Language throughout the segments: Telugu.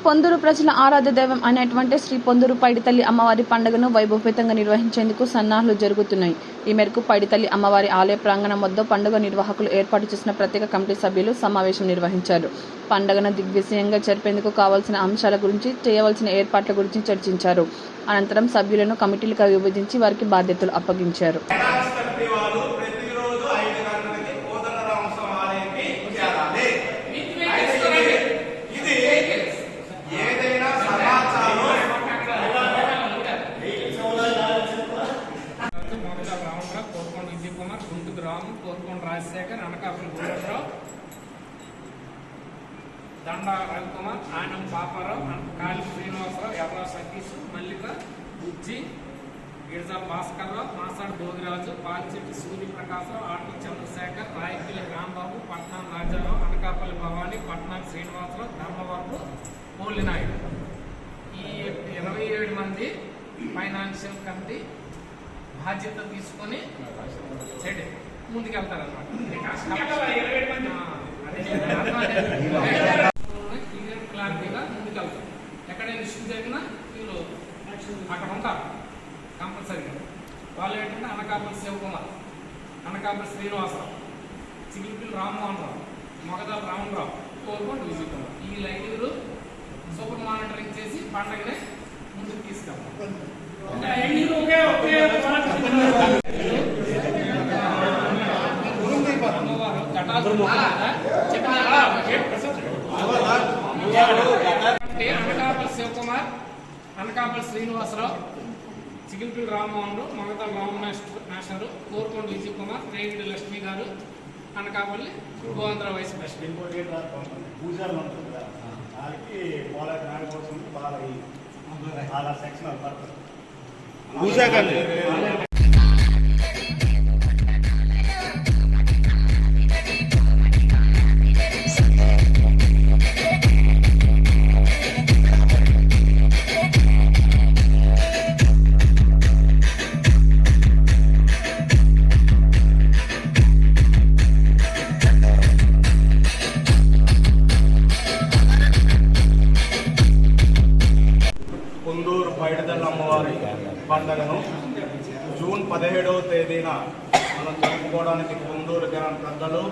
పొందూరు ప్రజల ఆరాధ్య దైవం అనేటువంటి శ్రీ పొందూరు పైడితల్లి అమ్మవారి పండుగను వైభవపేతంగా నిర్వహించేందుకు సన్నాహాలు జరుగుతున్నాయి. ఈ మేరకు పైడితల్లి అమ్మవారి ఆలయ ప్రాంగణం వద్ద పండుగ నిర్వాహకులు ఏర్పాటు చేసిన ప్రత్యేక కమిటీ సభ్యులు సమావేశం నిర్వహించారు. పండుగను దిగ్విజయంగా జరిపేందుకు కావాల్సిన అంశాల గురించి, చేయవలసిన ఏర్పాట్ల గురించి చర్చించారు. అనంతరం సభ్యులను కమిటీలుగా విభజించి వారికి బాధ్యతలు అప్పగించారు. రాజశేఖర్, అనకాపల్లి గురురావు, దండ రవికుమార్, ఆనం పాపారావు, కాళీ శ్రీనివాసరావు, ఎర్ర సతీష్, మల్లిక, బుజ్జి, గిరిజా భాస్కర్రావు, మాసాడు భోగిరాజు, పాల్చెట్టి సూర్యప్రకాశరావు, ఆటో చంద్రశేఖర్, రాయకిల్లి రాంబాబు, పట్నం రాజారావు, అనకాపల్లి భవానీ, పట్నం శ్రీనివాసరావు, ధర్మవరపు పోలినాయుడు. ఈ 27 మంది ఫైనాన్షియల్ కమిటీ బాధ్యత తీసుకొని ముందుకెళ్తారన్నమాట. క్లారిటీగా ముందుకెళ్తారు. ఎక్కడైనా ఇష్యూ జరిగినా వీళ్ళు అక్కడ ఉంటారు కంపల్సరీగా. వాళ్ళు ఏంటంటే అనకాపల్లి శివకుమార్, అనకాపల్లి శ్రీనివాసరావు, చిగిలిపిల్లి రామ్మోహన్ రావు, మొగదాల రామరావు, కోరుకోండి విజయ్ కుమార్. ఈ లైన్లు సూపర్ మానిటరింగ్ చేసి పండగనే ముందుకు తీసుకెళ్తాం. అనకాపల్లి శివకుమార్, అనకాపల్లి శ్రీనివాసరావు, చిగిలిపిల్లి రామ్మోహన్, మొగదాల రామనాథరు, కోరుకోండి విజయ్ కుమార్, రేగిడి లక్ష్మి గారు, అనకాపల్లి గోవిందరావు వైస్ ప్రెసిడెంట్. పూజలు ఉంటుంది కదా, దానికి వాళ్ళకి నాడుకోసం చాలా సెక్షన్ పడుతుంది. పొందూరు పైడితల్లి అమ్మవారి పండుగను జూన్ 17వ తేదీన మనం జరుపుకోవడానికి పొందూరు గ్రామ పెద్దలు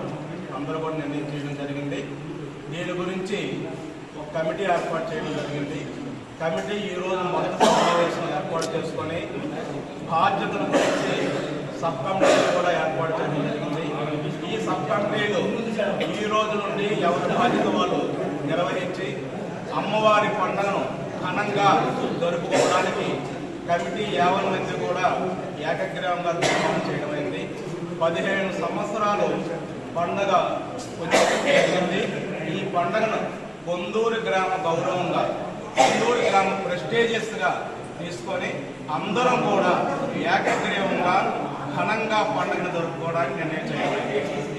అందరూ కూడా నిర్ణయం చేయడం జరిగింది. దీని గురించి ఒక కమిటీ ఏర్పాటు చేయడం జరిగింది. కమిటీ ఈరోజు మొదటి సమావేశం ఏర్పాటు చేసుకొని బాధ్యతల గురించి సబ్ కమిటీలు కూడా ఏర్పాటు చేయడం జరిగింది. ఈ సబ్ కమిటీలు ఈ రోజు నుండి ఎవరి బాధ్యత వాళ్ళు నిర్వహించి అమ్మవారి పండుగను ఘనంగా జరుపుకోవడానికి కమిటీ 50 మంది కూడా ఏకగ్రీవంగా తీర్మానం చేయడం అయింది. 15 సంవత్సరాలు పండుగ జరిగింది. ఈ పండుగను పొందూరు గ్రామ గౌరవంగా, పొందూరు గ్రామ ప్రెస్టీజియస్గా తీసుకొని అందరం కూడా ఏకగ్రీవంగా ఘనంగా పండుగను జరుపుకోవడానికి నిర్ణయం చేయాలి.